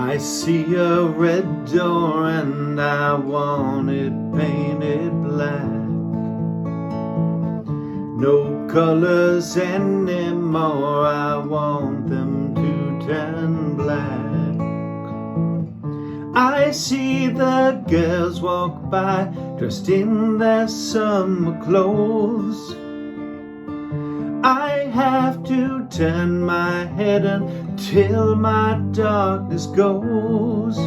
I see a red door and I want it painted black. No colors anymore, I want them to turn black. I see the girls walk by dressed in their summer clothes. I have to turn my head until my darkness goes.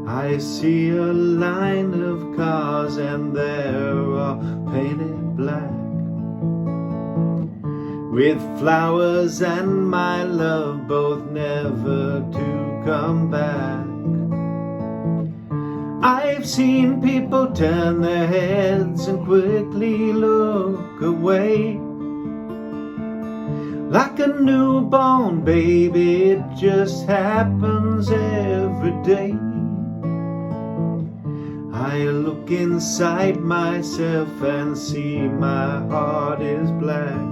I see a line of cars and they're all painted black, with flowers and my love both never to come back. I've seen people turn their heads and quickly look away, like a newborn baby, it just happens every day. I look inside myself and see my heart is black.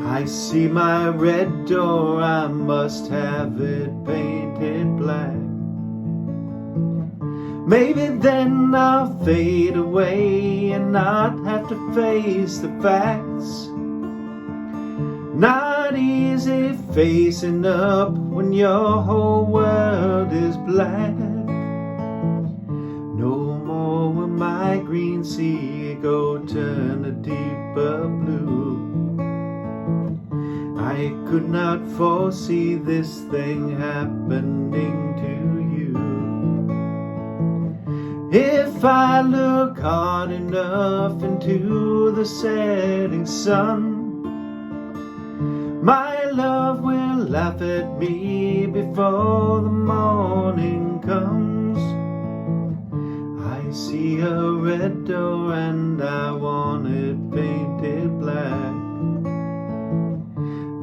I see my red door, I must have it painted black. Maybe then I'll fade away and not have to face the facts. Not easy facing up when your whole world is black. No more will my green sea go turn a deeper blue. I could not foresee this thing happening to you. If I look hard enough into the setting sun, my love will laugh at me before the morning comes. I see a red door and I want it painted black.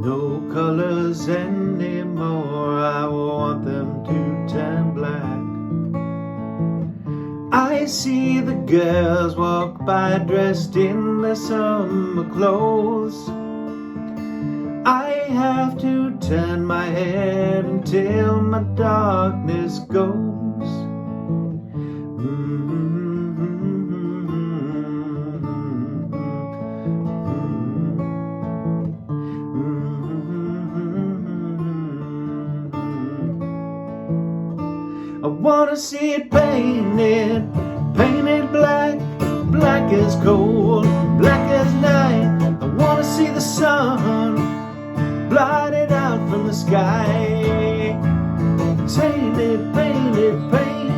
No colors anymore, I want them to turn black. I see the girls walk by dressed in their summer clothes. I have to turn my head until my darkness goes. I wanna see it painted, painted black, black as coal, black as night. I wanna see the sun blotted out from the sky. Painted, painted, painted.